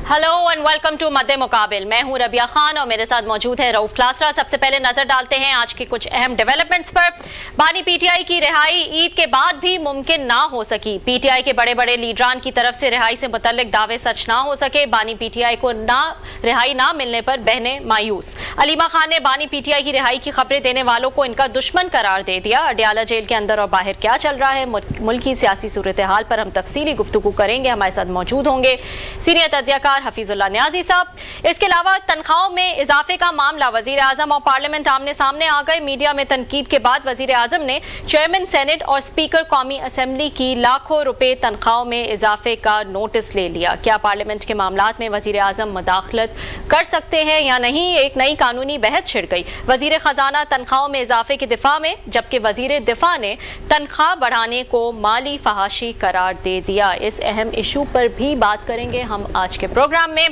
Hello and welcome to मद्दे मुकाबिल। मैं हूं रबिया खान और मेरे साथ मौजूद है रऊफ क्लासरा। सबसे पहले नजर डालते हैं आज की कुछ अहम डेवलपमेंट्स पर। बानी पीटीआई की रिहाई ईद के बाद भी मुमकिन ना हो सकी। पीटीआई के बड़े बड़े लीडरान की तरफ से रिहाई से मुतल्लिक दावे सच ना हो सके। बानी पीटीआई को रिहाई ना मिलने पर बहने मायूस। अलीमा खान ने बानी पीटीआई की रिहाई की खबरें देने वालों को इनका दुश्मन करार दे दिया। अडयाला जेल के अंदर और बाहर क्या चल रहा है, मुल्क की सियासी सूरत हाल पर हम तफसीली गुफ्तगू करेंगे। हमारे साथ मौजूद होंगे सीनियर तज्जियाकार हफीजुल्लाह न्याजी साहब। इसके अलावा तनख्वाहों में इजाफे का मामला, वजीर आजम और पार्लियामेंट आमने सामने आ गए। मीडिया में तनकीद के बाद वजीर आजम ने चेयरमैन सेनेट और स्पीकर कौमी असम्बली की लाखों रुपए तनख्वाहों में इजाफे का नोटिस ले लिया। क्या पार्लियामेंट के मामलात में वजीर आजम मुदाखलत कर सकते हैं या नहीं, एक नई कानूनी बहस छिड़ गई। वजीर खजाना तनख्वाहों में इजाफे के दिफा में, जबकि वजीर दिफा ने तनख्वाह बढ़ाने को माली फहाशी करार दे दिया। इस अहम इशू पर भी बात करेंगे हम आज के प्रोग्राम में।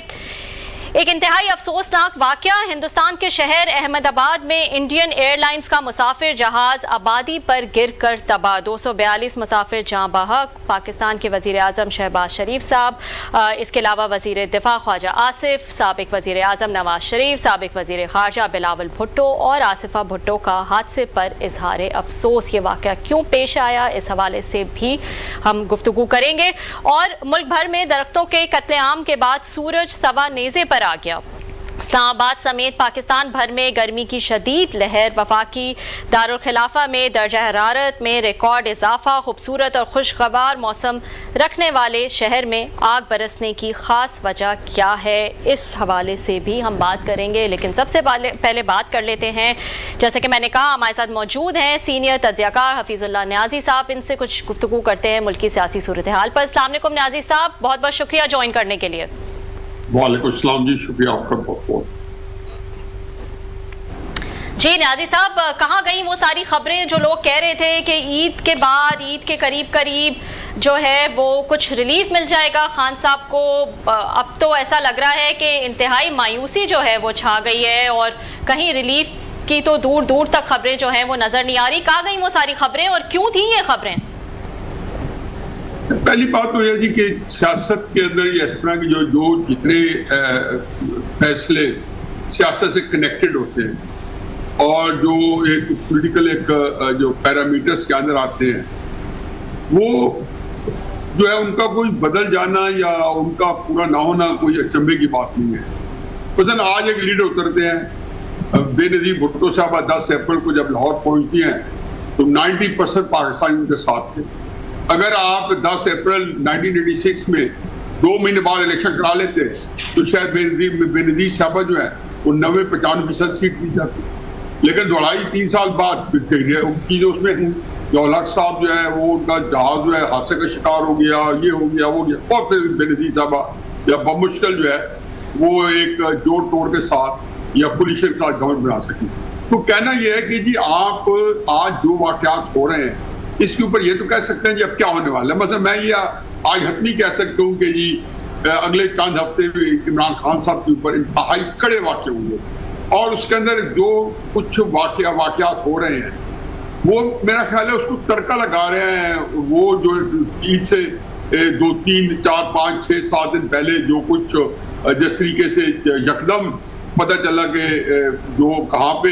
एक इंतहाई अफसोसनाक वाकया, हिंदुस्तान के शहर अहमदाबाद में इंडियन एयरलाइंस का मुसाफिर जहाज आबादी पर गिरकर तबाह। 242 मुसाफिर जाँ बहक। पाकिस्तान के वजीर आजम शहबाज शरीफ साहब, इसके अलावा वजीर दिफा ख्वाजा आसिफ, साबिक वजीर आजम नवाज शरीफ, साबिक वजीर खारजा बिलावल भुट्टो और आसिफा भुट्टो का हादसे पर इजहार अफसोस। ये वाकया क्यों पेश आया, इस हवाले से भी हम गुफ्तगू करेंगे। और मुल्क भर में दरख्तों के कत्लेआम के बाद सूरज सवा नेज़े पर आ गया। इस्लामाबाद समेत पाकिस्तान भर में गर्मी की शदीद लहर। वफाकी दारुल खिलाफा में दर्जा हरारत में रिकॉर्ड इजाफा। खूबसूरत और खुशगवार मौसम रखने वाले शहर में आग बरसने की खास वजह क्या है, इस हवाले से भी हम बात करेंगे। लेकिन सबसे पहले बात कर लेते हैं, जैसे कि मैंने कहा हमारे साथ मौजूद हैं सीनियर तज्जियाकार हफीजुल्लाह न्याजी साहब। इनसे कुछ गुफ्तगू करते हैं मुल्क की सियासी सूरत हाल पर। अस्सलाम वालेकुम न्याजी साहब, बहुत बहुत शुक्रिया ज्वाइन करने के लिए। वालेकुम सलाम जी, शुक्रिया आपका बहुत बहुत। जी न्याजी साहब, कहाँ गई वो सारी खबरें जो लोग कह रहे थे कि ईद के बाद, ईद के करीब जो है वो कुछ रिलीफ मिल जाएगा खान साहब को। अब तो ऐसा लग रहा है कि इंतहाई मायूसी जो है वो छा गई है और कहीं रिलीफ की तो दूर दूर तक खबरें जो हैं वो नजर नहीं आ रही। कहाँ गई वो सारी खबरें और क्यों थी ये खबरें? पहली बात तो यह जी कि सियासत के अंदर ये इस तरह की जो जितने फैसले सियासत से कनेक्टेड होते हैं और जो एक पॉलिटिकल जो पैरामीटर्स के अंदर आते हैं, वो जो है उनका कोई बदल जाना या उनका पूरा ना होना कोई अचंभे की बात नहीं है। मसलन आज एक लीडर उतरते हैं, बेनजीर भुट्टो साहब 10 अप्रैल को जब लाहौर पहुंचती हैं तो 90% पाकिस्तानी उनके साथ थे। अगर आप 10 अप्रैल 1986 में 2 महीने बाद इलेक्शन करा लेते तो शायद बेनजीर साहबा जो है वो 90-95% सीट दी जाती। लेकिन 2.5-3 साल बाद उनकी जो उसमें जो अलग साहब जो है वो उनका जहाज जो है हादसे का शिकार हो गया, ये हो गया वो गया, और फिर बेनजीर साहबा या बमुश्किल जो है वो एक जोड़ तोड़ के साथ या पुलिस के साथ गवर्नमेंट बना सकी। तो कहना यह है कि जी आप आज जो वाकयात हो रहे हैं इसके ऊपर ये तो कह सकते हैं जी अब क्या होने वाला है। मतलब मैं ये आज हतमी कह सकता हूँ कि जी अगले चंद हफ्ते में इमरान खान साहब के ऊपर इंतहाई कड़े वाक़े होंगे और उसके अंदर जो कुछ वाकयात हो रहे हैं वो मेरा ख्याल है उसको तड़का लगा रहे हैं। वो जो ईद से 2, 3, 4, 5, 6, 7 दिन पहले जो कुछ जिस तरीके से यकदम पता चला कि जो कहाँ पे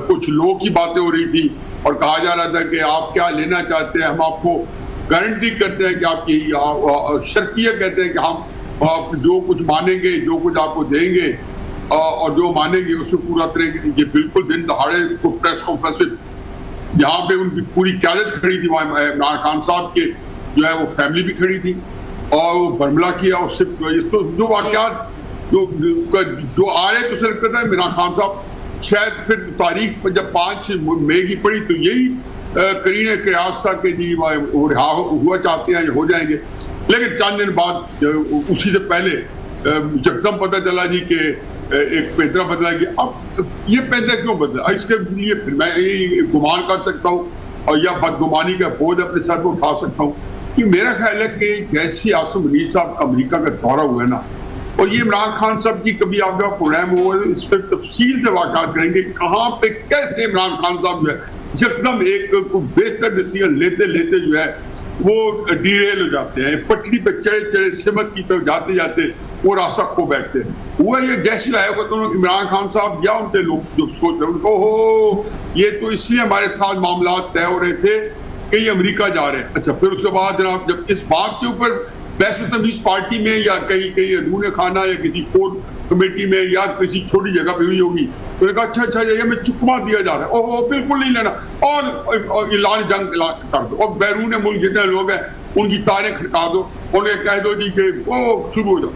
कुछ लोगों की बातें हो रही थी और कहा जा रहा था कि आप क्या लेना चाहते हैं, हम आपको गारंटी करते हैं कि आपकी शर्तिया कहते हैं कि हम आप जो कुछ मानेंगे, जो कुछ आपको देंगे और जो मानेंगे उसको पूरा करेंगे। ये बिल्कुल दिन दहाड़े प्रेस कॉन्फ्रेंस में यहाँ पे उनकी पूरी क़यादत खड़ी थी, इमरान खान साहब के जो है वो फैमिली भी खड़ी थी और वो बरमला किया उससे। तो जो वाक़यात जो आ रहे तो लगता था इमरान खान साहब शायद फिर तारीख जब 5 मई की पड़ी तो यही करीने कयास था कि जी वो रिहा हुआ चाहते हैं, हो जाएंगे। लेकिन चंद दिन बाद उसी से पहले यकदम पता चला जी कि एक पैंतरा बदला कि अब ये पैंतरा क्यों बदला। इसके लिए फिर मैं ये गुमान कर सकता हूँ और या बदगुमानी का बोझ अपने सर पर उठा सकता हूँ कि मेरा ख्याल है कि जैसे आसिम मुनीर साहब का अमरीका का दौरा हुआ है ना, और ये इमरान खान साहब की कभी आपका प्रोग्राम हुआ है, इस पर तफसील से वाक़ात करेंगे कहाँ पे कैसे इमरान खान साहब जो है एकदम एक बेहतर डिसीजन लेते लेते जो है वो डीरेल हो जाते हैं, पटरी पे चढ़े चढ़े सिमत की तरफ जाते जाते वो रास्ता खो बैठते हैं। हुआ ये जैसे आया तो इमरान खान साहब या उनके लोग जो सोच रहे उनको हो ये तो इसलिए हमारे साथ मामला तय हो रहे थे कि ये अमेरिका जा रहे हैं। अच्छा, फिर उसके बाद जनाब जब इस बात के ऊपर बहस तमीज पार्टी में या कहीं कहीं अदून खाना या किसी कोर कमेटी में या किसी छोटी जगह पे हुई होगी तो कहा अच्छा ये में चुकमा दिया जा रहा है, ओहो बिल्कुल नहीं लेना और ऐलान जंग कर दो और बैरून मुल्क जितने लोग हैं उनकी तारें खड़का दो, उन्हें कह दो जी कि वो शुरू हो जाओ।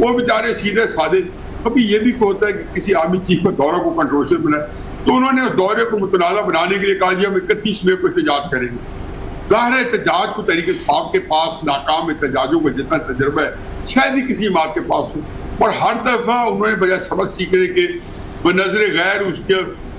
वो बेचारे सीधे साधे। कभी ये भी होता है कि किसी आर्मी चीफ का दौरा को कंट्रोवर्शियल बनाए तो उन्होंने उस दौरे को मुतनाज़ा बनाने के लिए कहा जी हम 31 मई को एहतजाज करेंगे। ज़ाहिर है एहतजाज को तहरीक इंसाफ के पास नाकाम एहतजाजों का जितना तजर्बा है शायद ही किसी बात के पास हो, और हर दफ़ा उन्होंने बजाय सबक सीखने के बनज़र गैर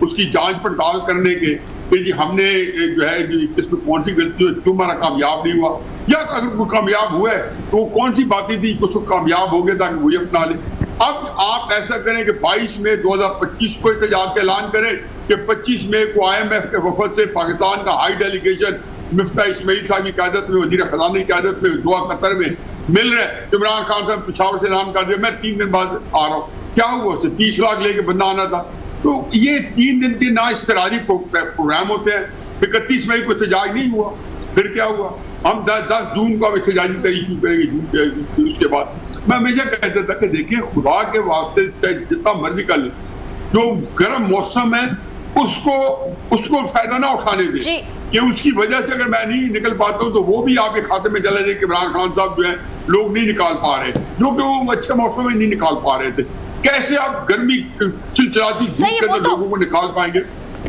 उसकी जांच पड़ताल करने के कि जी हमने जो है इसमें कौन सी गलती हुई, क्यों हमारा कामयाब नहीं हुआ, या अगर वो कामयाब हुआ है तो वो कौन सी बातें थी उसको कामयाब हो गया ताकि वही अपना ले। अब आप ऐसा करें कि 22 मई 2025 को एहतजाज का ऐलान करें कि 25 मई को IMF के वफद से पाकिस्तान का हाई डेलीगेशन मिफ्ता इस्माइल साहब की क़यादत में, वज़ीर ख़ज़ाना की क़यादत में दुआ कतर में मिल रहे। इमरान खान साहब पेशावर से ऐलान कर दिया मैं 3 दिन बाद आ रहा हूँ। क्या हुआ उससे 30 लाख लेके बंदा आना था। तो ये 3 दिन के ना इस्तरारी प्रोग्राम होते हैं। 31 मई को एहतजाज नहीं हुआ, फिर क्या हुआ, हम 10 जून को अब एहतजाजी तहरीक शुरू करेंगे। उसके बाद मैं हमेशा कहता था कि देखिए खुदा के वास्ते जितना मर्जी कर ले, जो गर्म मौसम है उसको फायदा ना उठाने दे कि उसकी वजह से अगर मैं नहीं निकल पाता हूँ तो वो भी आपके खाते में चला जाए कि इमरान खान साहब जो है लोग नहीं निकाल पा रहे, जो कि वो अच्छे मौसम में नहीं निकाल पा रहे थे। कैसे आप गर्मी चिलचिलाती धूप के अंदर लोगों को निकाल पाएंगे।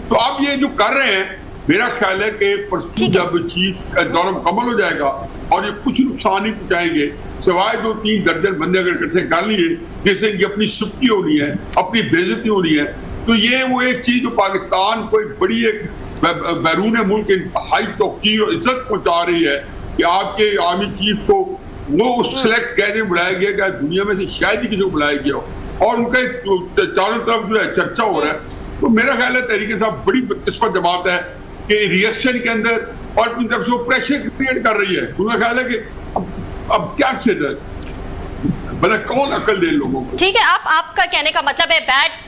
तो आप ये जो कर रहे हैं मेरा ख्याल है कि परसों जब चीफ का दौरा मुकम्मल हो जाएगा और ये कुछ नुकसान नहीं पहुंचाएंगे सिवाय 2-3 दर्जन बंदे अगर इकट्ठे कर लिए जिससे इनकी अपनी सुप्ती होनी है, अपनी बेइज्जती होनी है, तो ये वो एक चीज जो पाकिस्तान को एक बड़ी एक बैरून मुल्क इंतहाई तौकीर और इज्जत पहुंचा रही है कि आपके आर्मी चीफ को वो उस सेलेक्ट कैसे बुलाया गया कि दुनिया में से शायद ही किसी को बुलाया गया हो और उनका चारों तरफ जो है चर्चा हो रहा है। तो मेरा ख्याल है तहरीक साहब बड़ी किस्मत जमात है कि रिएक्शन के अंदर और अपनी तरफ से वो प्रेशर क्रिएट कर रही है। मेरा ख्याल है कि अब क्या क्षेत्र है, मतलब कौन अकल दे लोगों को। ठीक है, आपका कहने का मतलब है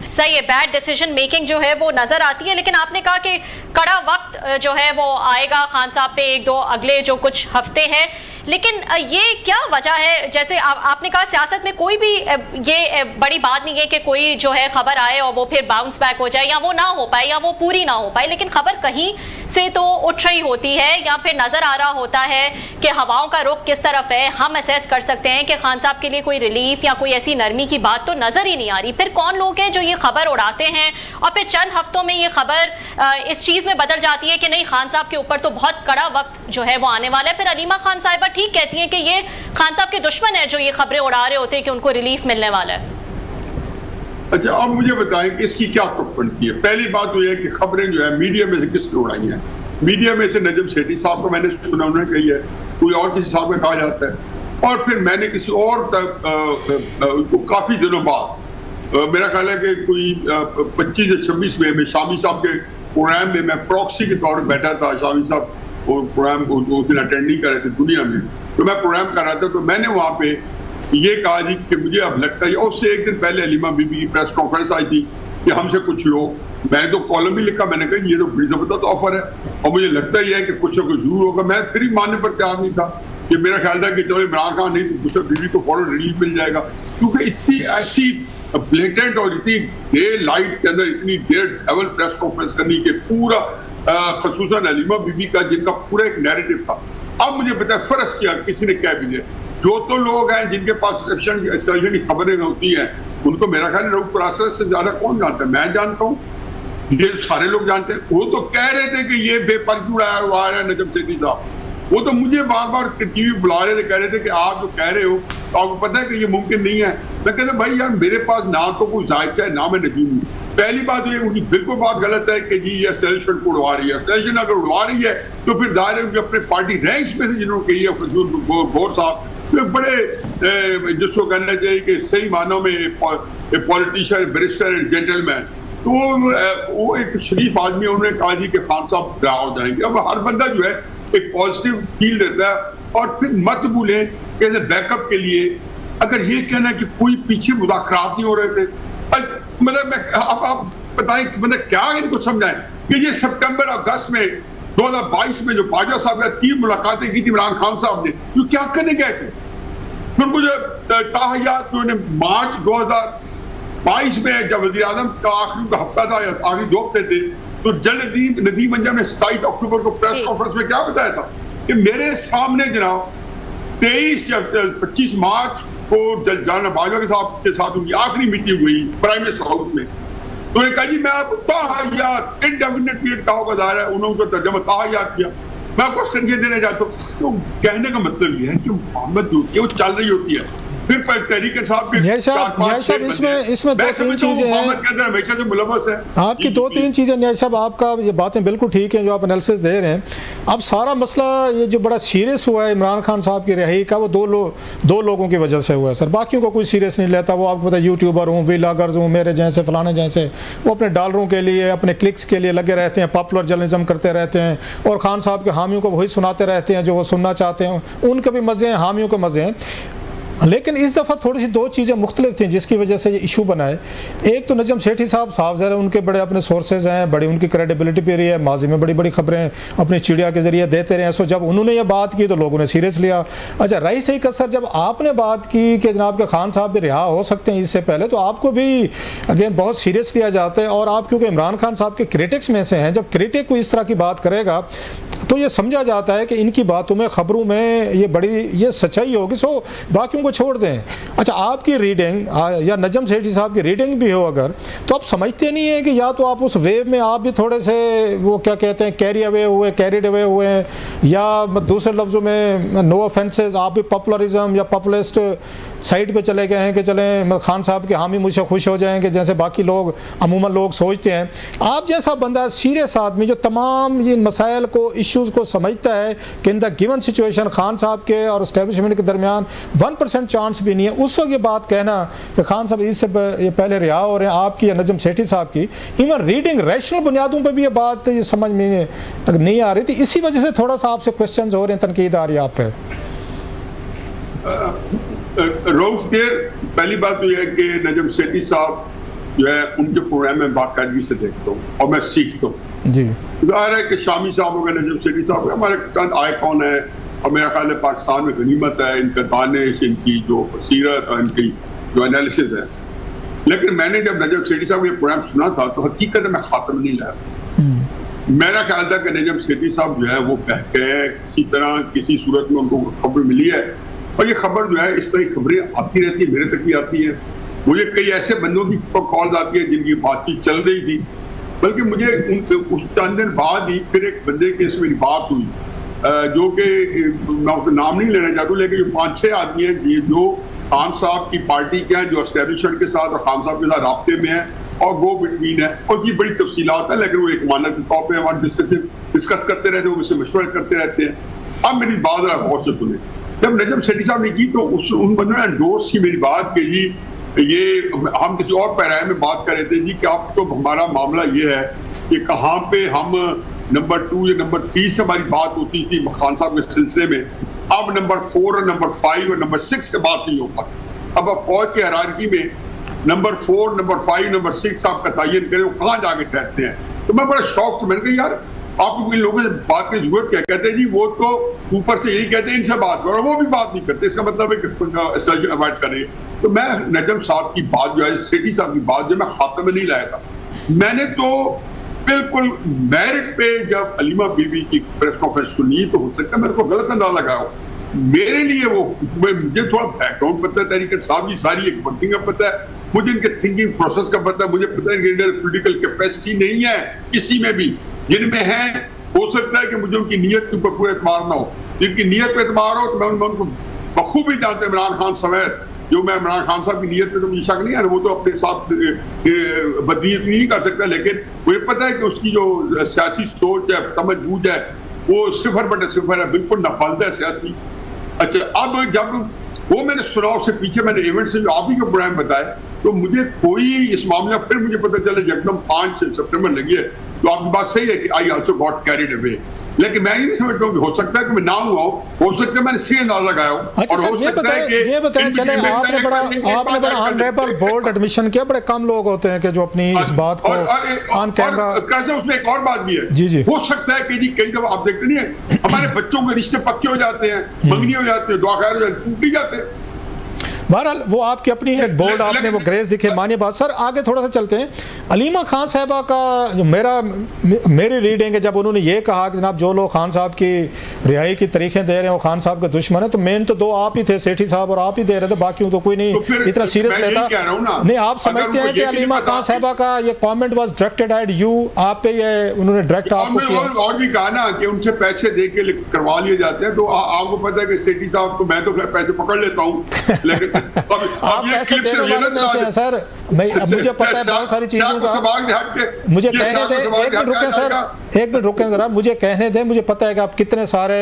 सही है, बैड डिसीजन मेकिंग जो है वो नजर आती है, लेकिन आपने कहा कि कड़ा वक्त जो है वो आएगा खान साहब पे 1-2 अगले जो कुछ हफ्ते हैं, लेकिन ये क्या वजह है, जैसे आपने कहा सियासत में कोई भी ये बड़ी बात नहीं है कि कोई जो है खबर आए और वो फिर बाउंस बैक हो जाए या वो ना हो पाए या वो पूरी ना हो पाए, लेकिन खबर कहीं से तो उठ रही होती है या फिर नजर आ रहा होता है कि हवाओं का रुख किस तरफ है। हम असेस कर सकते हैं कि खान साहब के लिए कोई रिलीफ या कोई ऐसी नरमी की बात तो नजर ही नहीं आ रही। फिर कौन लोग हैं जो ये खबर उड़ाते हैं और फिर चंद हफ्तों में ये खबर इस चीज में बदल जाती है कि नहीं खान साहब के ऊपर तो बहुत कड़ा वक्त जो है वो आने वाला है। फिर अलीमा खान साहिबा ठीक कहती हैं कि ये खान साहब के दुश्मन है जो ये खबरें उड़ा रहे होते हैं कि उनको रिलीफ मिलने वाला है। अच्छा, आप मुझे बताएं कि इसकी क्या तुक बनती है। पहली बात तो यह है कि खबरें जो है मीडिया में से किसने उड़ाई हैं। मीडिया में से नजम सेठी साहब को मैंने सुना, उन्होंने कही है, कोई और किसी साहब का कहा जाता है, और फिर मैंने किसी और तक काफी दिनों बाद मेरा ख्याल है कि कोई 25 या 26 में शामी साहब के प्रोग्राम में मैं प्रॉक्सी के तौर पर बैठा था। शामी साहब वो प्रोग्राम उस दिन अटेंड नहीं कर रहे थे दुनिया में, तो मैं प्रोग्राम कर रहा था, तो मैंने वहाँ पे ये कहा जी कि मुझे अब लगता है, और उससे एक दिन पहले अलीमा बीबी की प्रेस कॉन्फ्रेंस आई थी कि हमसे कुछ लोग, मैंने तो कॉलम भी लिखा, मैंने कहा ये तो बड़ी जबरदस्त ऑफर है और मुझे लगता ही है कि कुछ ना कुछ जरूर होगा। मैं फिर ही मानने पर तैयार नहीं था कि मेरा ख्याल था कि चलो इमरान खान नहीं तो दूसरे बीबी को फौरन रिलीफ मिल जाएगा, क्योंकि इतनी ऐसी ब्लेटेंट और इतनी देर लाइट के अंदर इतनी देर डबल प्रेस कॉन्फ्रेंस करनी के पूरा खसूसन अलीमा बीबी का जिनका पूरा एक नैरेटिव था। अब मुझे पता है फर्ज किया किसी ने क्या भी दिया, जो तो लोग हैं जिनके पास एक्सट्रैक्शन की खबरें होती हैं उनको मेरा ख्याल रऊफ प्रोसेस से ज्यादा कौन जानता है। मैं जानता हूँ, ये सारे लोग जानते हैं। वो तो कह रहे थे कि ये बेपर्द उड़ाया हुआ है नजम सेठी साहब, वो तो मुझे बार बार टीवी बुला रहे थे, कह रहे थे कि आप जो कह रहे हो तो आपको पता है कि ये मुमकिन नहीं है। मैं कहता भाई यार मेरे पास ना तो कोई जायका है ना मैं नजीम हूँ। पहली बात ये उनकी बिल्कुल बात गलत है कि जी ये एस्टेब्लिशमेंट को उड़वा रही है। एस्टेब्लिशमेंट अगर उड़वा रही है तो फिर जाहिर है अपने पार्टी रैंक्स में से जिन्होंने कही है गौर साहब, तो बड़े जिसको कहना चाहिए कि सही मानों में पॉलिटिशियन, बैरिस्टर एंड जेंटलमैन, तो वो एक शरीफ आदमी, उन्होंने कहा जी कि खान साहब ड्रा हो जाएंगे। अब हर बंदा जो है एक पॉजिटिव फील रहता है। और फिर मत भूलें कि एज ए बैकअप के लिए अगर ये कहना कि कोई पीछे मुज़ाकरात नहीं हो रहे थे, मतलब आप बताएं मतलब क्या इनको समझाएं कि ये सितंबर अगस्त में 2022 में जो बाजवा साहब ने 3 मुलाकातें की थी इमरान खान साहब ने, जो क्या करने गए थे। फिर मुझे ताहयात जो मार्च 2022 में जब वज़ीर आज़म का आखिरी हफ्ता था या आखिरी 2 हफ्ते थे, तो जनरल नदीम अंजम ने 27 अक्टूबर को प्रेस कॉन्फ्रेंस में क्या बताया था कि मेरे सामने जनाब 23 या 25 मार्च को जाना बाजवा के साथ उनकी आखिरी मीटिंग हुई प्राइम मिनिस्टर हाउस में, तो ये कहा जी मैं आपको ताहयात इंडेफिनिट पीरियड का होगा ज़ाहिर है उन्होंने तो तर्जुमा ताहयात किया। मैं आपको संज्ञा देने जाता हूँ, तो कहने का मतलब ये है कि मोहम्मद जो होती है वो चल रही होती है। फिर तहरीक साहब इसमें 2-3 चीजें हैं हमेशा से मुलव्वस है आपकी 2-3 चीजें। न्याय साहब आपका ये बातें बिल्कुल ठीक हैं जो आप एनालिसिस दे रहे हैं। अब सारा मसला ये जो बड़ा सीरियस हुआ है इमरान खान साहब की रिहाई का, वो दो लोगों की वजह से हुआ है सर। बाकियों को कोई सीरियस नहीं लेता। वो आपको पता है यूट्यूबर हूँ, व्लॉगर्स हूँ, मेरे जैसे फलाने जैसे, वो अपने डॉलरों के लिए अपने क्लिक्स के लिए लगे रहते हैं, पॉपुलर जर्नलिज्म करते रहते हैं और खान साहब के हामियों को वही सुनाते रहते हैं जो वो सुनना चाहते हैं। उनके भी मज़े हैं, हामियों के मज़े हैं। लेकिन इस दफ़ा थोड़ी सी 2 चीज़ें मुख्तलिफ थी जिसकी वजह से ये इशू बना है। एक तो नजम सेठी साहब साफ ज़रा उनके बड़े अपने सोर्सेज हैं, बड़ी उनकी क्रेडिबिलिटी भी रही है, माजी में बड़ी बड़ी खबरें अपनी चिड़िया के ज़रिए देते रहे। सो जब उन्होंने ये बात की तो लोगों ने सीरियस लिया। अच्छा रही सही कसर जब आपने बात की कि जनाब के खान साहब भी रिहा हो सकते हैं इससे पहले, तो आपको भी अगेन बहुत सीरियस लिया जाता है। और आप क्योंकि इमरान खान साहब के क्रिटिक्स में से हैं, जब क्रिटिक कोई इस तरह की बात करेगा तो ये समझा जाता है कि इनकी बातों में, खबरों में ये बड़ी ये सच्चाई होगी। सो बाकियों को छोड़ दें। अच्छा आपकी रीडिंग या नजम सेठी साहब की रीडिंग भी हो अगर, तो आप समझते नहीं है कि या तो आप उस वेव में आप भी थोड़े से वो क्या कहते हैं कैरिड अवे हुए हैं, या दूसरे लफ्ज़ों में नो ऑफेंसेस आप भी पॉपुलरिज्म या पॉपुलिस्ट साइड पे चले गए हैं कि चलें खान साहब के हामी मुझसे खुश हो जाएंगे जैसे बाकी लोग अमूमन लोग सोचते हैं। आप जैसा बंदा सीरियस आदमी जो तमाम इन मसाइल को, इश्यूज़ को समझता है कि in the given situation Khan साहब के और इस्टेब्लिशमेंट के दरमियान 1% चांस भी नहीं है, उस वक्त ये बात कहना कि खान साहब इससे ये पहले रिहा हो रहे हैं, आपकी या नजम सेठी साहब की इवन रीडिंग रैशनल बुनियादों पर भी ये बात ये समझ में नहीं आ रही थी। इसी वजह से थोड़ा सा आपसे क्वेश्चन हो रहे हैं, तनकीद आ रही है आप पे। रऊफ देर पहली बात तो यह है कि नजम सेठी साहब जो है उनके प्रोग्राम में बाकायदगी से देखता हूँ और मैं सीखता हूँ जी। जाहिर है कि शामी साहब हो गए, नजम सेठी साहब हो गए, हमारे चंद आइकॉन है और मेरा ख्याल है पाकिस्तान में गनीमत है इनका दानिश, इनकी जो सीरत और इनकी जो एनालिसिस है। लेकिन मैंने जब नजम सेठी साहब ये प्रोग्राम सुना था तो हकीकत में खात्मा नहीं लाया। मेरा ख्याल था कि नजम सेठी साहब जो है वो बह गए किसी तरह, किसी सूरत में उनको खबर मिली है और ये खबर जो है इस तरह की खबरें आती रहती है, मेरे तक भी आती है। मुझे कई ऐसे बंदों की कॉल्स आती है जिनकी बातचीत चल रही थी, बल्कि मुझे उस चंद दिन बाद ही फिर एक बंदे की इसमें बात हुई जो कि मैं उसका नाम नहीं लेना चाहता, लेकिन जो 5-6 आदमी हैं जो खान साहब की पार्टी के हैं, जो एस्टेब्लिशमेंट के साथ और खान साहब के साथ राब्ते में है और गो बिटवीन है। और ये बड़ी तफसीलात है, लेकिन वो एक मानक के तौर पर हमारे डिस्कस करते रहते हैं, वो मुझसे मशवरा करते रहते हैं। अब मेरी बात जरा गौर से सुने। जब नजम सेठी साहब ने की तो उन बंदों ने एंडोर्स की मेरी बात कि जी ये हम किसी और पैराए में बात कर रहे थे जी कि अब तो हमारा मामला ये है कि कहाँ पे हम नंबर 2 या नंबर 3 से हमारी बात होती थी खान साहब के सिलसिले में, अब नंबर 4 और नंबर 5 और नंबर 6 से बात नहीं हो पाती। अब फौज की हायरार्की में नंबर 4, नंबर 5, नंबर 6 साहब का तयन करें, वो कहाँ जाके ठहरते हैं। तो मैं बड़ा शौक तो मैंने कहा यार आप इन लोगों से बात की जरूरत क्या, कहते हैं जी वो तो ऊपर से यही कहते हैं इनसे बात करो, वो भी बात नहीं करते, इसका मतलब है कि अवॉइड करें। तो मैं नजम साहब की बात जो है, सेठी साहब की बात जो मैं खाते में नहीं लाया था। मैंने तो बिल्कुल मेरिट पे जब अलीमा बीबी की प्रेस कॉन्फ्रेंस सुनी तो हो सकता है मेरे को गलत अंदाजा लगा हो। मेरे लिए वो मुझे थोड़ा बैकग्राउंड पता है, तहरीक साहब की सारी एक वर्किंग का पता है, मुझे इनके थिंकिंग प्रोसेस का पता है, मुझे पता है कि पोलिटिकल कैपेसिटी नहीं है किसी में भी, जिनमें है हो सकता है कि मुझे उनकी नीयत के ऊपर पूरा एतबार ना हो, जिनकी नीयत पे एतबार हो तो मैं उनको बखूबी जानते हैं। इमरान खान समेत जो मैं इमरान खान साहब की नीयत पे तो मुझे शक नहीं है, वो तो अपने साथ बदनीयत नहीं कर सकता, लेकिन मुझे पता है कि उसकी जो सियासी सोच है, समझ बूझ है, वो 0/0 है, बिल्कुल नाफालदा है सियासी। अच्छा अब जब वो मैंने सुना उससे पीछे मैंने इवेंट से जो आप ही को प्रोग्राम बताया तो मुझे कोई इस मामले फिर मुझे पता चला एकदम 5 सितंबर लगी है। तो आपकी बात सही है कि I also got carried away. लेकिन मैं ये नहीं समझता हूँ कि हो सकता है कि मैं ना हुआ हूँ, हो सकता है मैंने सी अंदाजा लगाया हूँ। अच्छा और सर, हो सकता है कि ये बताएं चले, आपने बड़ा ऑनरेबल बोल्ड एडमिशन किया, बड़े कम लोग होते हैं कि जो अपनी इस बात को ऑन कैमरा। कैसे उसमें एक और बात भी है, जी जी, हो सकता है कि जी कई दफा आप देखते नहीं है हमारे बच्चों के रिश्ते पक्के हो जाते हैं, मंगनी हो जाती है, दुआ खैर हो जाती है, टूट जाते हैं। बहरहाल वो आपकी अपनी एक बोर्ड, आपने वो ग्रेस दिखे, मानिए बात। सर आगे थोड़ा सा चलते हैं। अलीमा खान साहबा का जो मेरी रीडिंग है, जब उन्होंने ये कहा कि जनाब जो लोग खान साहब की रिहाई की तरीके दे रहे हैं वो खान साहब के दुश्मन है, तो मेन तो दो आप ही थे, सेठी साहब, और आप ही दे रहे थे, बाकी तो कोई नहीं इतना सीरियस लेता। नहीं, आप समझते हैं कि अलीमा खान साहबा का ये comment was directed eight you, आप पे ये उन्होंने डायरेक्ट आपको किया? और भी कहा ना कि उनसे पैसे दे के करवा लिए जाते हैं, तो आपको पता है कि सेठी साहब को मैं तो पैसे पकड़ लेता हूँ, लेकिन आप पैसे देने वाले में से हैं सर। मुझे पता है बहुत सारी चीजों का, मुझे कहने दें, एक मिनट रुकें सर, एक मिनट रुकें जरा, मुझे कहने दें। मुझे पता है कि आप कितने सारे,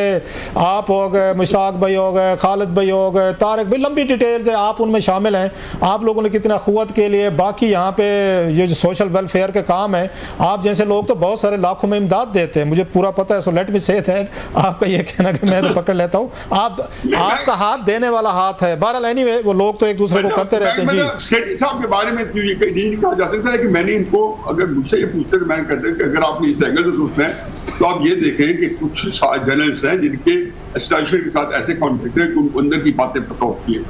आप हो गए, मुश्ताक भाई हो गए, खालिद भाई हो गए, तारिक भाई, लंबी डिटेल्स है, आप उनमें शामिल हैं। आप लोगों ने कितना क़ुव्वत के लिए बाकी यहाँ पे ये जो सोशल वेलफेयर के काम है, आप जैसे लोग तो बहुत सारे लाखों में इमदाद देते हैं, मुझे पूरा पता है। So let me say that, आपका ये कहना कि मैं तो पकड़ लेता हूँ, आपका हाथ देने वाला हाथ है। बहरहाल एनीवे वो लोग तो एक दूसरे को करते रहते हैं। जी, सेठी साहब के बारे में ये नहीं कहा जा सकता है कि मैंने इनको, अगर मुझसे ये पूछते तो मैंने कहते हैं कि अगर आपने इस एंगल से सोचना है तो आप ये देखें कि कुछ जर्नलिस्ट हैं जिनके एस्टैब्लिशमेंट के साथ ऐसे कॉन्फ्लिक्ट है कि उनको अंदर की बातें पता होती है।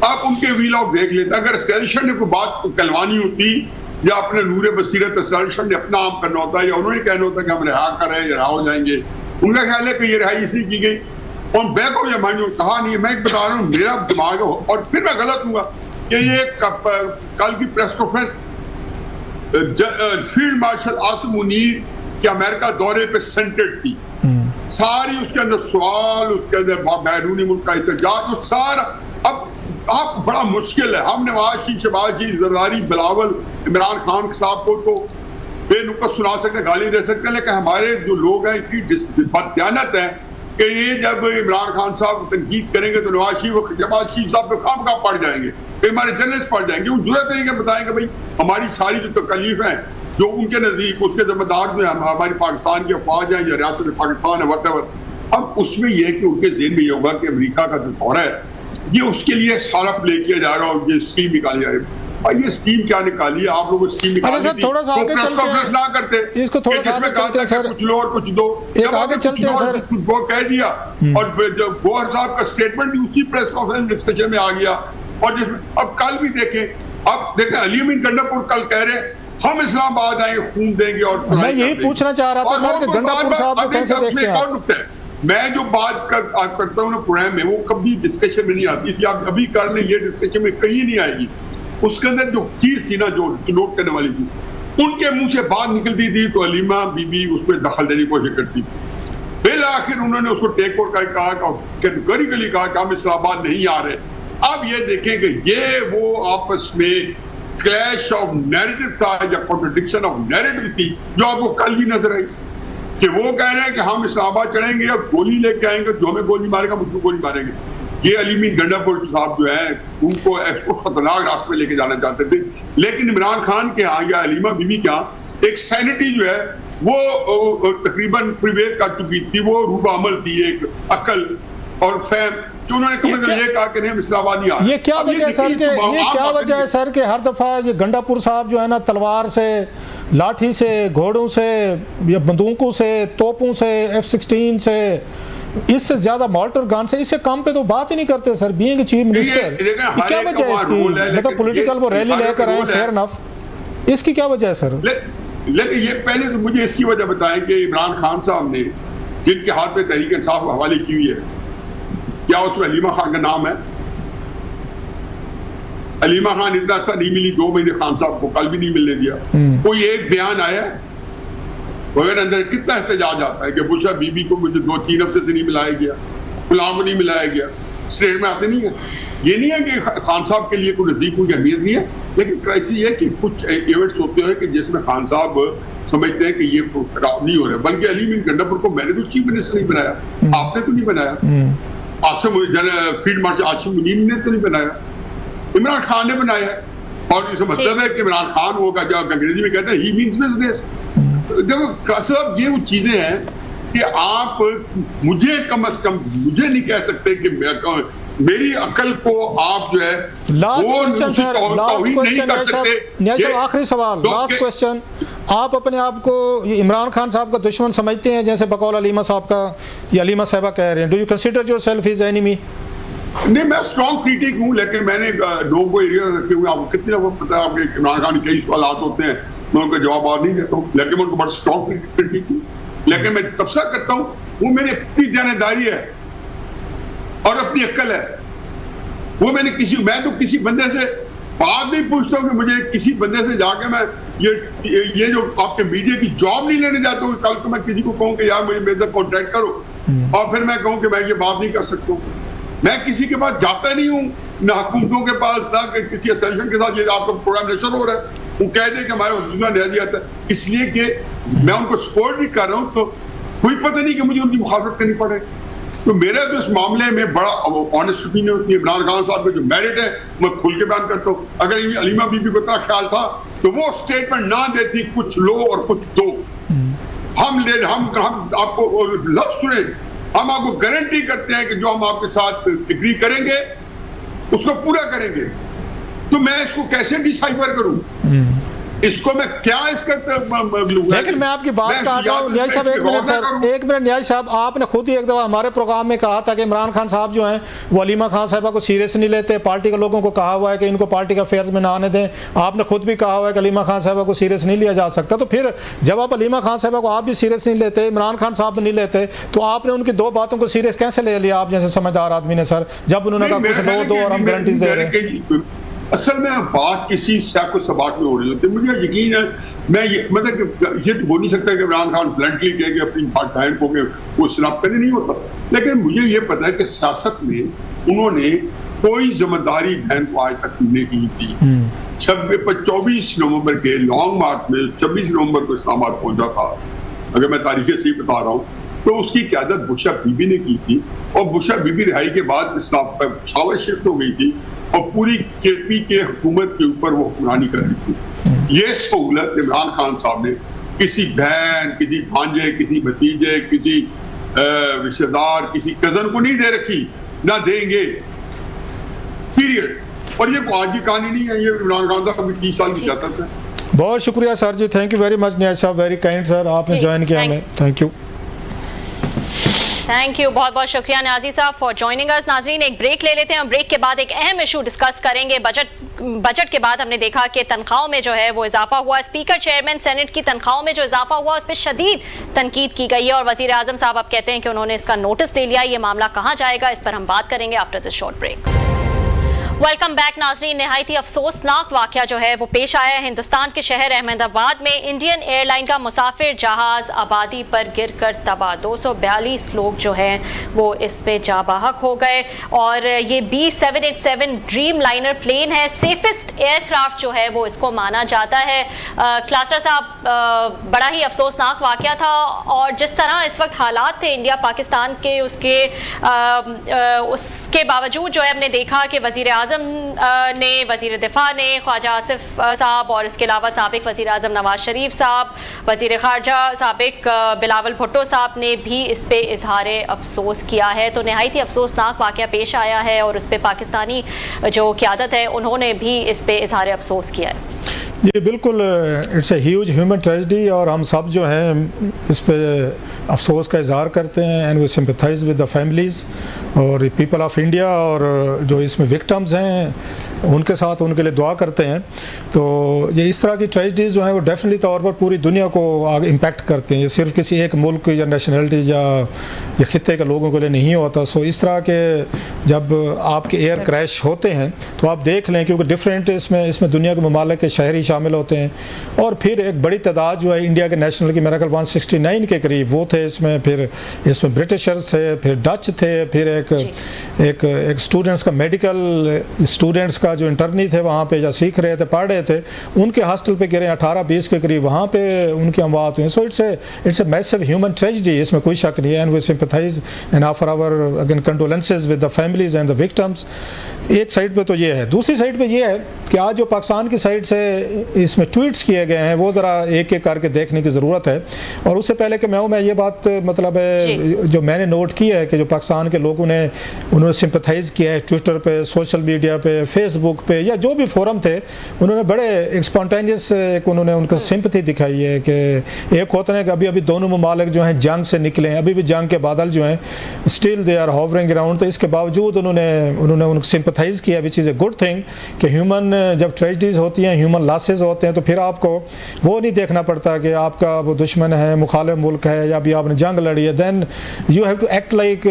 आप उनके व्हील ऑफ देख लेते हैं, अगर एस्टैब्लिशमेंट ने कोई बात कहलवानी होती या अपने नूरे बसीरत एस्टैब्लिशमेंट ने अपना आम करना होता है या उन्होंने कहना होता है कि हम रिहा कर रहे हैं या रिहा हो जाएंगे, उनका ख्याल है कि ये रिहाई इसलिए की गई और बैक ऑफ माइंड कहा नहीं है। मैं बता रहा हूँ, मेरा दिमाग है और फिर मैं गलत हुआ कि ये कल की press conference field marshal Asim Munir के अमेरिका दौरे पे सेंटर्ड थी, सारी उसके अंदर सवाल, उसके अंदर बैरूनी मुल्क का एहतजाज, सारा। अब आप बड़ा मुश्किल है, हम नवाज शरीफ, शहबाज शरीफ, जरदारी, बिलावल, इमरान खान साहब को तो बेनुक्कत सुना सकते, गाली दे सकते हैं, लेकिन हमारे जो लोग हैं इतनी बददियानत है कि ये जब इमरान खान साहब तनकीद करेंगे तो नवाज शरीफ, शहबाज शरीफ साहब पे खाम पड़ जाएंगे, कई हमारे जर्नलिस्ट पड़ जाएंगे, वो जुर्रत नहीं कि बताएंगे भाई हमारी सारी जो तकलीफ है जो उनके नजदीक उसके जिम्मेदार में हमारी पाकिस्तान की अफवाज है या रियासत पाकिस्तान है, वटेवर। अब उसमें यह है कि उनके ज़हन में ये होगा कि अमेरिका का जो दौरा है ये उसके लिए सारा प्ले किया जा रहा है और ये स्कीम निकाली जा रही है। और ये स्कीम क्या निकाली है, आप लोगों स्कीम निकाली थी, थोड़ा सा आगे चलते हैं, ना करते इसको थोड़ा सा आगे चलते हैं सर, कुछ लो और कुछ दो, एक आगे चलते हैं सर, कुछ दो कह दिया और गौहर साहब का स्टेटमेंट भी उसी प्रेस कॉन्फ्रेंस डिस्कशन में आ गया। और जिसमें अब कल भी देखें अली अमीन गंडापुर कल कह रहे हम इस्लामाबाद आएंगे, खून देंगे, और मैं यही पूछना चाह रहा था सर कि गंडापुर साहब को कैसे देखते हैं? मैं जो बात करता हूँ ना प्रोग्राम में, वो कभी डिस्कशन में नहीं आती, इसलिए आप अभी कर लें, ये डिस्कशन में कहीं नहीं आएगी। उसके अंदर जो चीज थी ना जो नोट करने वाली थी, उनके मुंह से बात निकलती थी तो अलीमा बीबी उसमें दखल देने की कोशिश करती थी। फिर आखिर उन्होंने उसको टेक ओवर करके कहा, कैटेगोरिकली कहा कि हम इस्लामाबाद नहीं आ रहे। अब ये देखें कि ये वो आपस में क्लैश ऑफ नैरेटिव था या कॉन्ट्रडिक्शन ऑफ नैरेटिव थी जो आपको कल भी नजर आई कि वो कह रहे हैं कि हम इस्लामाबाद चढ़ेंगे और गोली लेके आएंगे, जो हमें गोली मारेगा मुझको गोली मारेंगे। ये अली अमीन गंडापुर साहब जो है उनको खतरनाक रास्ते में लेके जाना चाहते थे, लेकिन इमरान खान के यहाँ या अलीमा बीबी के यहाँ एक सैनिटी जो है वो तकरीबन प्रिवेल कर चुकी थी, वो रूबा अमल थी, एक अकल और फैम, जो उन्होंने ये कहा कि नहीं इस्लामाबाद नहीं आ रहा। ये क्या वजह है सर के, ये क्या वजह है सर के हर दफा ये गंडापुर साहब जो है ना तलवार से, लाठी से, घोड़ों से या बंदूकों से, तोपों से, F-16 से, इससे ज्यादा मॉर्टर गन से, इससे काम पे तो बात ही नहीं करते सर। बीइंग चीफ मिनिस्टर क्या वजह है इसकी? मतलब पॉलिटिकल वो रैली लेकर आए, फेयर इनफ, इसकी क्या वजह है सर? लेकिन ये पहले तो मुझे इसकी वजह बताएं कि इमरान खान साहब ने जिनके हाथ में तहरीक इंसाफ हवाले की हुई है, क्या उसमें अलीमा खान का नाम है? अलीमा खान इतना सा नहीं मिली 2 महीने खान साहब को, कल भी नहीं मिलने दिया। कोई एक बयान आया वगैरह, अंदर कितना एहतजाज आता है कि बुशा बीबी को मुझे 2-3 हफ्ते से नहीं मिलाया गया, गुलाम को नहीं मिलाया गया, स्टेट में आते नहीं है। ये नहीं है कि खान साहब के लिए कोई नजदीक की अहमियत नहीं है, लेकिन क्राइसिस ये कि कुछ इवेंट्स होते हैं कि जिसमें खान साहब समझते हैं कि ये खराब नहीं हो रहा। बल्कि अली अमीन गंडापुर को मैंने तो चीफ मिनिस्टर नहीं बनाया, आपने तो नहीं बनाया, फील्ड मार्शल आसिम मुनीर ने तो नहीं बनाया, इमरान खान ने बनाया। और इसका मतलब है कि इमरान खान होगा, जो अंग्रेजी में कहते हैं ही मीन्स बिजनेस। देखो साहब, ये वो चीजें हैं कि आप मुझे कम से कम मुझे नहीं कह सकते कि मेरी अकल को आप जो है last question sir, last question आखिरी सवाल, लास्ट क्वेश्चन, आप अपने आप को इमरान खान साहब का दुश्मन समझते हैं जैसे बकौल अलीमा साहब का या अलीमा साहबा कह रहे हैं? Do you consider yourself his enemy? नहीं, मैं स्ट्रॉन्ग क्रिटिक हूँ, लेकिन मैंने लोगों को एरिया रखे हुए, आपको कितने वो पता है, आपके इमरान खान के कई सवाल होते हैं, मैं उनका जवाब और नहीं देता हूँ, लेकिन मैं उनको बड़ा स्ट्रॉन्ग क्रिटिक हूँ। लेकिन मैं तबसरा करता हूँ, वो मेरी अपनी जानदारी है और अपनी अक्ल है। वो मैं तो किसी बंदे से बात नहीं पूछता हूँ कि मुझे किसी बंदे से जाके मैं ये जो आपके मीडिया की जॉब नहीं लेने जाता हूँ। कल को मैं किसी को कहूँ कि यार मुझे मेरे साथ कॉन्टैक्ट करो और फिर मैं कहूँ कि मैं ये बात नहीं कर सकता हूँ। मैं किसी के पास जाता नहीं हूँ, ना हुकूमतों के पास, ना किसी एस्टेब्लिशमेंट के साथ। ये आपका प्रोग्राम नेशनल हो रहा है, वो कह दे कि हमारे दूसरा नया दिया था, इसलिए कि मैं उनको सपोर्ट भी कर रहा हूँ, तो कोई पता नहीं कि मुझे उनकी मुखालफत करनी पड़े। तो मेरा तो इस मामले में बड़ा ऑनेस्ट ओपिनियन होती है। इमरान खान साहब का जो मेरिट है मैं खुल के बयान करता हूँ। अगर अलीमा बीबी को इतना ख्याल था तो वो स्टेटमेंट ना देती, कुछ लो और कुछ दो। हम आपको लफ्ज सुने, हम आपको गारंटी करते हैं कि जो हम आपके साथ एग्री करेंगे उसको पूरा करेंगे। तो मैं इसको कैसे डिसाइफर करूं? इसको मैं क्या इसका लेकिन मैं आपकी बात काट रहा हूं न्याय साहब, एक मिनट न्याय साहब, आपने खुद ही एक दफा हमारे प्रोग्राम में कहा था कि इमरान खान साहब जो हैं वो अलीमा खान साहबा को सीरियस नहीं लेते, पार्टी के लोगों को कहा हुआ है कि इनको पार्टी के अफेयर्स में ना आने दें। आपने खुद भी कहा हुआ है कि अलीमा खान साहबा को सीरियस नहीं लिया जा सकता। तो फिर जब आप अलीमा खान साहबा को आप भी सीरियस नहीं लेते, इमरान खान साहब नहीं लेते, तो आपने उनकी दो बातों को सीरियस कैसे ले लिया आप जैसे समझदार आदमी ने सर, जब उन्होंने कहा कुछ लो दो और हम गारंटीज दे रहे हैं? असल में बात किसी साको सबाक में हो रही होती है। मुझे यकीन है, मैं ये मतलब ये तो बोल नहीं सकता कि इमरान खान ब्लंटली कह के अपनी बहन को वो स्नैप करने नहीं होता, लेकिन मुझे ये पता है कि सियासत में उन्होंने कोई जिम्मेदारी बहन को आज तक नहीं दी। 24 नवंबर के लॉन्ग मार्च में 26 नवंबर को इस्लामाबाद पहुंचा था, अगर मैं तारीखें सही बता रहा हूँ, तो उसकी क़यादत बुशरा बीबी ने की थी और बुशरा बीबी रिहाई के बाद इस्लामाबाद शिफ्ट हो गई थी और पूरी केपी के हुकूमत के ऊपर वो हुक्मरानी कर रही थी। ये सहूलत इमरान खान साहब ने किसी बहन, किसी भांजे, किसी भतीजे, किसी रिश्तेदार, किसी कजन को नहीं दे रखी, ना देंगे, पीरियड। और ये आज की कहानी नहीं है, ये इमरान खान साहब अभी 30 साल की सियासत है। बहुत शुक्रिया sir ji, thank you very much न्याय साहब, वेरी काइंड सर, आपने ज्वाइन किया हमें, थैंक यू। थैंक यू, बहुत बहुत शुक्रिया न्याजी साहब फॉर ज्वाइनिंग अस। नाजरीन, एक ब्रेक ले लेते हैं, ब्रेक के बाद एक अहम इशू डिस्कस करेंगे। बजट के बाद हमने देखा कि तनख्वाहों में जो है वो इजाफा हुआ, स्पीकर चेयरमैन सेनेट की तनख्वाहों में जो इजाफा हुआ उस पर शदीद तनकीद की गई है और वजीर आजम साहब अब कहते हैं कि उन्होंने इसका नोटिस ले लिया। ये मामला कहाँ जाएगा, इस पर हम बात करेंगे after this short break. Welcome back नाजरीन। नहायत ही अफसोसनाक वाकया जो है वो पेश आया है हिंदुस्तान के शहर अहमदाबाद में। इंडियन एयरलाइन का मुसाफिर जहाज आबादी पर गिरकर तबाह, 242 लोग जो हैं वो इस पे जाबाहक हो गए और ये B787 ड्रीम लाइनर प्लेन है, सेफेस्ट एयरक्राफ्ट जो है वो इसको माना जाता है। क्लास्टर साहब, बड़ा ही अफसोसनाक वाकया था और जिस तरह इस वक्त हालात थे इंडिया पाकिस्तान के, उसके बावजूद जो है हमने देखा कि वजीर आजम ने, वजीर दिफा ने, ख्वाजा आसिफ साहब और इसके अलावा साबिक वजीर आजम नवाज शरीफ साहब, वजीर खारजा साबिक बिलावल भुट्टो साहब ने भी इस पे इजहार अफसोस किया है। तो नहायत ही अफसोसनाक वाकया पेश आया है और उस पर पाकिस्तानी जो क़यादत है उन्होंने भी इस पे इजहार अफसोस किया है। ये बिल्कुल it's a huge human tragedy और हम सब जो हैं इस पे अफसोस का इजहार करते हैं and we sympathize with the families और पीपल ऑफ इंडिया और जो इसमें विक्टिम्स हैं उनके साथ उनके लिए दुआ करते हैं। तो ये इस तरह की ट्रेजेडीज़ जो हैं वो डेफिनेटली तौर पर पूरी दुनिया को आगे इम्पैक्ट करते हैं, ये सिर्फ किसी एक मुल्क या नेशनलिटी या खित्ते के लोगों के लिए नहीं होता। सो इस तरह के जब आपके एयर क्रैश होते हैं तो आप देख लें क्योंकि डिफरेंट इसमें दुनिया के ममालिक के शहरी शामिल होते हैं और फिर एक बड़ी तादाद जो है इंडिया के नेशनल की मेरा ख्याल 169 के करीब वो थे इसमें, फिर इसमें ब्रिटिशर्स थे, फिर डच थे, फिर एक स्टूडेंट्स का मेडिकल स्टूडेंट्स का जो इंटर्नी थे वहाँ पे या सीख रहे थे, पढ़ रहे थे, उनके हॉस्टल पे गिरे 18-20 के करीब, वहाँ पे उनकी अमवात हुई। So it's a massive human tragedy, इसमें कोई शक नहीं है and we sympathize and offer our again condolences with the families and the victims. एक साइड पे तो ये है, दूसरी साइड पे ये है कि आज जो पाकिस्तान की साइड से इसमें ट्वीट्स किए गए हैं वो ज़रा एक एक करके देखने की ज़रूरत है। और उससे पहले कि मैं ये बात मतलब जो मैंने नोट किया है कि जो पाकिस्तान के लोगों ने उन्होंने सिंपथाइज़ किया है ट्विटर पे, सोशल मीडिया पे, फेसबुक पे या जो भी फोरम थे, उन्होंने बड़े स्पॉन्टेनियस उन्होंने उनका सिंपथी दिखाई है कि एक होता है कि अभी अभी दोनों ममालिक जो हैं जंग से निकले हैं, अभी भी जंग के बादल जो हैं still they are hovering around, तो इसके बावजूद उन्होंने उनको सिंपथाइज़ किया, which is a good thing कि ह्यूमन जब ट्रेजिडीज़ होती हैं, ह्यूमन लॉसेस होते हैं, तो फिर आपको वो नहीं देखना पड़ता कि आपका वो दुश्मन है, मुखालिफ मुल्क है या अभी आपने जंग लड़ी है, then you have to act like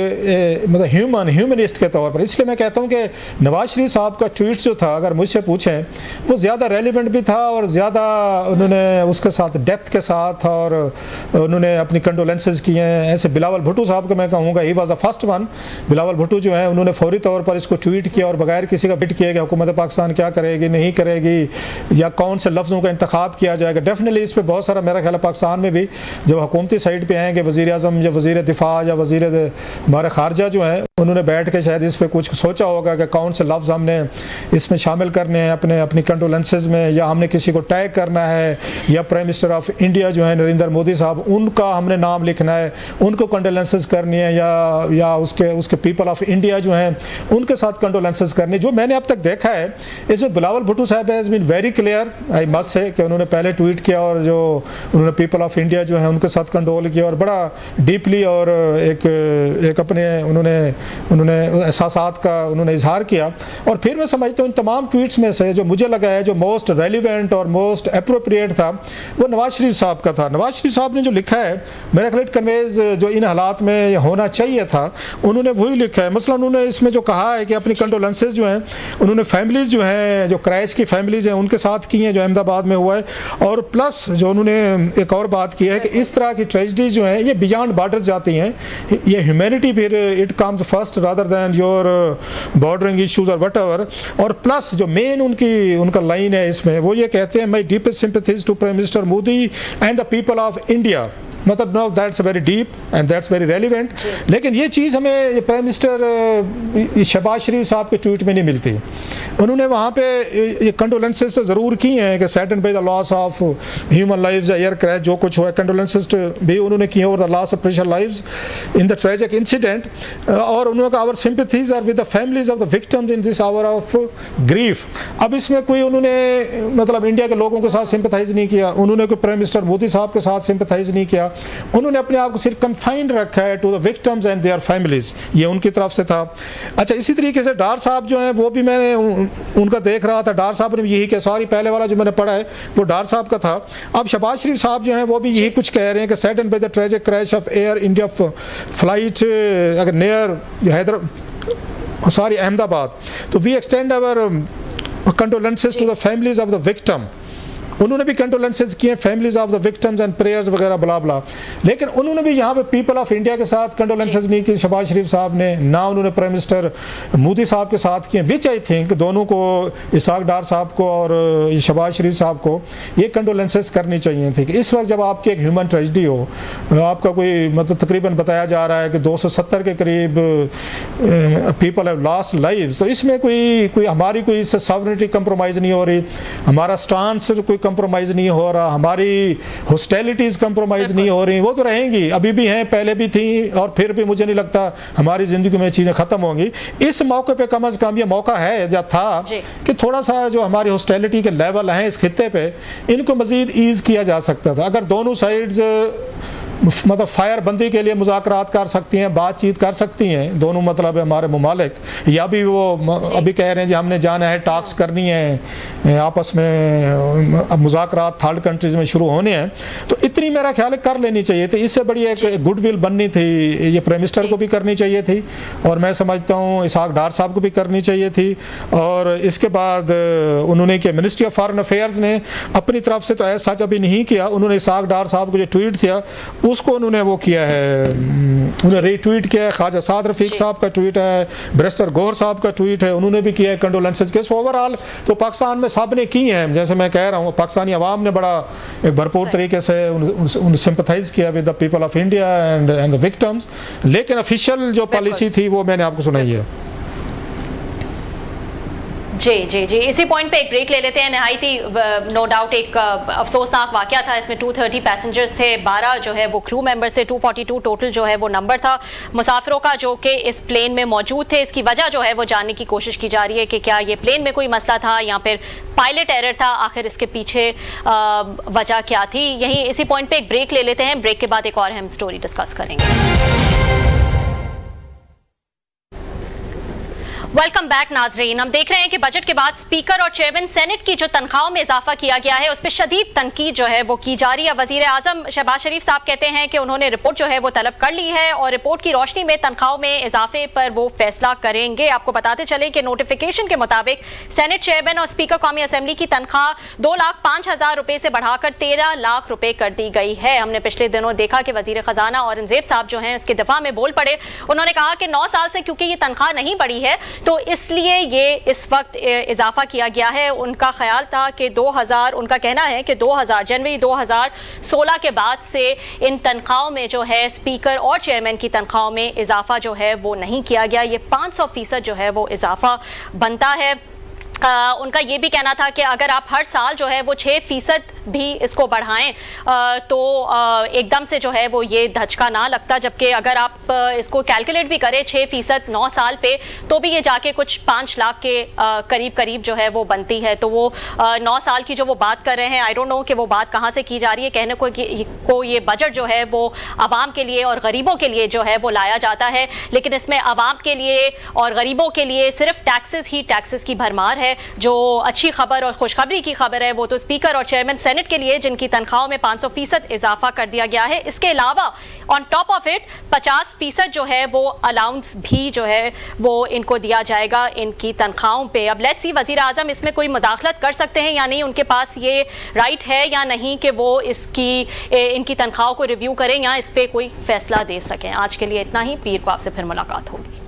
मतलब ह्यूमनिस्ट के तौर पर। इसलिए मैं कहता हूँ कि नवाज शरीफ साहब का ट्वीट जो था, अगर मुझसे पूछें, वो ज़्यादा रेलिवेंट भी था और ज़्यादा उन्होंने उसके साथ डेप्थ के साथ और उन्होंने अपनी कंडोलेंसेस किए हैं। ऐसे बिलावल भुट्टो साहब को मैं कहूँगा he was the first one. Bilawal Bhutto जो है उन्होंने फौरी तौर पर इसको ट्वीट किया और बगैर किसी का फिट किया कि हुकूमत पाकिस्तान क्या करेगी, नहीं करेगी या कौन से लफ्ज़ों का इंतखाब किया जाएगा। डेफिनेटली इस पर बहुत सारा मेरा ख्याल है पाकिस्तान में भी जब हुकूमती साइड पर आएँगे वज़ीर आज़म या वज़ीर दिफा या वज़ीर हमारे खारजा जो है, उन्होंने बैठ के शायद इस पर कुछ सोचा होगा कि कौन से लफ्ज़ हमने इसमें शामिल करने हैं अपनी कंडोलेंसेस में, या हमने किसी को टैग करना है, या प्राइम मिनिस्टर ऑफ इंडिया जो है नरेंद्र मोदी साहब, उनका हमने नाम लिखना है, उनको कंडोलेंसेस करनी है, या उसके पीपल ऑफ इंडिया जो हैं उनके साथ कंडोलेंसेस करनी। जो मैंने अब तक देखा है इसमें बिलावल भुट्टो साहब has been very clear, I must say, कि उन्होंने पहले ट्वीट किया और जो उन्होंने पीपल ऑफ इंडिया जो है उनके साथ कंडोल किया और बड़ा डीपली और एक अपने उन्होंने एहसासात का उन्होंने इजहार किया। और फिर मैं समझता हूँ इन तमाम ट्वीट्स में से जो मुझे लगा है जो मोस्ट रेलिवेंट और मोस्ट अप्रोप्रिएट था वो नवाज शरीफ साहब का था। नवाज शरीफ साहब ने जो लिखा है मेरा ख्याल कन्वेज जो इन हालात में होना चाहिए था उन्होंने वही लिखा है। मसलन उन्होंने इसमें जो कहा है कि अपनी कंडोलेंसेज जो हैं उन्होंने फैमिलीज़ जो हैं जो क्रैश की फैमिलीज़ हैं उनके साथ की हैं जो अहमदाबाद में हुआ है, और प्लस जो उन्होंने एक और बात की है कि इस तरह की ट्रेजिडीज़ जो हैं ये बियॉन्ड बॉर्डर्स जाती हैं, ये ह्यूमैनिटी फिर it comes first rather than your bordering issues और वट एवर। और प्लस जो मेन उनका लाइन है इसमें वो ये कहते हैं my deepest sympathies to prime minister Modi and the people of India. मतलब no that's very deep and that's very relevant, लेकिन ये चीज़ हमें प्राइम मिनिस्टर शहबाज शरीफ साहब के ट्वीट में नहीं मिलती। उन्होंने वहाँ पे ये कंडोलेंसेस तो ज़रूर की हैं कि saddened by the loss of human lives, air crash जो कुछ हुआ, कंडोलेंसेस भी उन्होंने किए over the loss of precious lives in the tragic incident, और उन्होंने कहा our sympathies are with the families of the victims in this hour of grief. अब इसमें कोई उन्होंने मतलब इंडिया के लोगों के साथ सिंपैथाइज नहीं किया, उन्होंने कोई प्राइम मिनिस्टर मोदी साहब के साथ सिंपैथाइज नहीं किया, उन्होंने अपने आप को सिर्फ कन्फाइंड रखा है to the victims and their families, ये उनकी तरफ से था। अच्छा, इसी तरीके से डार साहब जो हैं वो भी मैंने उनका देख रहा था, डार साहब ने यही कहा, सॉरी पहले वाला जो मैंने पढ़ा है वो डार साहब का था। अब शहबाज शरीफ साहब जो हैं वो भी यही कुछ कह रहे हैं कि saddened by the tragic crash of Air India flight अगर नियर अहमदाबाद, तो we extend our condolences to the families of the victim. उन्होंने भी कंडोलेंसेस किए families of the victims and prayers वगैरह बला बला, लेकिन उन्होंने भी यहाँ पे पीपल ऑफ इंडिया के साथ कंडोलेंसेस नहीं की शहबाज शरीफ साहब ने, ना उन्होंने प्राइम मिनिस्टर मोदी साहब के साथ किए, विच आई थिंक दोनों को, इसहाक डार साहब को और शहबाज शरीफ साहब को ये कंडोलेंसेस करनी चाहिए थी कि इस वक्त जब आपकी एक ह्यूमन ट्रेजिडी हो, आपका कोई मतलब तकरीबन बताया जा रहा है कि 270 के करीब पीपल हैव लॉस्ट लाइव्स, तो इसमें कोई हमारी कोई इससे सॉवरेनिटी कंप्रोमाइज़ नहीं हो रही, हमारा स्टांस कोई कंप्रोमाइज़ नहीं हो रहा, हमारी हॉस्टिलिटीज़ कंप्रोमाइज़ नहीं हो रही, वो तो रहेंगी, अभी भी हैं, पहले भी थी, और फिर भी मुझे नहीं लगता हमारी ज़िंदगी में चीज़ें ख़त्म होंगी। इस मौके पे कम अज़ कम ये मौका है या था कि थोड़ा सा जो हमारी हॉस्टिलिटी के लेवल हैं इस खित्ते पे इनको मज़ीद ईज़ किया जा सकता था। अगर दोनों साइड्स मतलब फायर बंदी के लिए मुज़ाकरात कर सकती हैं, बातचीत कर सकती हैं दोनों, मतलब हमारे ममालिक, या भी वो अभी कह रहे हैं जी हमने जाना है, टॉक्स करनी है आपस में, अब मुज़ाकरात थर्ड कंट्रीज़ में शुरू होने हैं, तो इतनी मेरा ख्याल है कर लेनी चाहिए थी। इससे बड़ी एक गुडविल बननी थी, ये प्राइम मिनिस्टर को भी करनी चाहिए थी, और मैं समझता हूँ इसहाक डार साहब को भी करनी चाहिए थी। और इसके बाद उन्होंने किया, मिनिस्ट्री ऑफ फॉरेन अफेयर्स ने अपनी तरफ से तो ऐसा सच अभी नहीं किया, उन्होंने इसहाक डार साहब को जो ट्वीट किया उसको उन्होंने वो किया है, उन्होंने रीट्वीट किया है, ख्वाजा साद रफीक साहब का ट्वीट है, बैरिस्टर गौहर साहब का ट्वीट है, उन्होंने भी किया है कंडोलेंसेस के। सो ओवरऑल तो पाकिस्तान में सब ने की हैं, जैसे मैं कह रहा हूँ पाकिस्तानी अवाम ने बड़ा एक भरपूर तरीके से उन सिंपथाइज किया with the people of India and the victims, लेकिन ऑफिशियल जो पॉलिसी थी वो मैंने आपको सुनाई है। जी जी जी, इसी पॉइंट पे एक ब्रेक ले लेते हैं। नहायत ही नो डाउट एक अफसोसनाक वाकया था। इसमें 230 पैसेंजर्स थे, 12 जो है वो क्रू मेंबर्स थे, 242 टोटल जो है वो नंबर था मुसाफिरों का जो कि इस प्लेन में मौजूद थे। इसकी वजह जो है वो जानने की कोशिश की जा रही है कि क्या ये प्लेन में कोई मसला था या फिर पायलट एरर था, आखिर इसके पीछे वजह क्या थी। यहीं इसी पॉइंट पे एक ब्रेक ले लेते हैं। ब्रेक के बाद एक और हम स्टोरी डिस्कस करेंगे। वेलकम बैक नाजरीन। हम देख रहे हैं कि बजट के बाद स्पीकर और चेयरमैन सेनेट की जो तनख्वाहों में इजाफा किया गया है उस पर शदीद तनकीद जो है वो की जा रही है। वजीर आजम शहबाज शरीफ साहब कहते हैं कि उन्होंने रिपोर्ट जो है वो तलब कर ली है और रिपोर्ट की रोशनी में तनख्वाहों में इजाफे पर वो फैसला करेंगे। आपको बताते चले कि नोटिफिकेशन के मुताबिक सेनेट चेयरमैन और स्पीकर कौमी असम्बली की तनख्वाह 2,05,000 रुपए से बढ़ाकर 13 लाख रुपए कर दी गई है। हमने पिछले दिनों देखा कि वजीर खजाना औरंगजेब साहब जो है इसके दिफा में बोल पड़े। उन्होंने कहा कि 9 साल से क्योंकि ये तनख्वाह नहीं बढ़ी है तो इसलिए ये इस वक्त इजाफा किया गया है। उनका ख्याल था कि 2000 उनका कहना है कि 2000 जनवरी 2016 के बाद से इन तनख्वाहों में जो है स्पीकर और चेयरमैन की तनख्वाहों में इजाफा जो है वो नहीं किया गया। ये 500% जो है वो इजाफा बनता है। उनका ये भी कहना था कि अगर आप हर साल जो है वो 6% भी इसको बढ़ाएं तो एकदम से जो है वो ये धचका ना लगता, जबकि अगर आप इसको कैलकुलेट भी करें 6% 9 साल पे तो भी ये जाके कुछ 5 लाख के करीब करीब जो है वो बनती है। तो वो 9 साल की जो वो बात कर रहे हैं, आई डोंट नो कि वो बात कहाँ से की जा रही है। कहने को ये बजट जो है वो आवाम के लिए और गरीबों के लिए जो है वो लाया जाता है, लेकिन इसमें आवाम के लिए और गरीबों के लिए सिर्फ टैक्सेस ही टैक्सेस की भरमार है। जो अच्छी खबर और खुशखबरी की खबर है वो तो स्पीकर और चेयरमैन सेनेट के लिए जिनकी तनख्वाहों में 500% इजाफा कर दिया गया है। इसके अलावा ऑन टॉप ऑफ इट 50% जो है वो अलाउंस भी जो है वो इनको दिया जाएगा इनकी तनख्वाहों पे। अब लेट्स सी वजीर आजम इसमें कोई मुदाखलत कर सकते हैं या नहीं, उनके पास ये राइट है या नहीं कि वो इनकी तनख्वाहों को रिव्यू करें या इस पर कोई फैसला दे सकें। आज के लिए इतना ही, पीर को आपसे फिर मुलाकात होगी।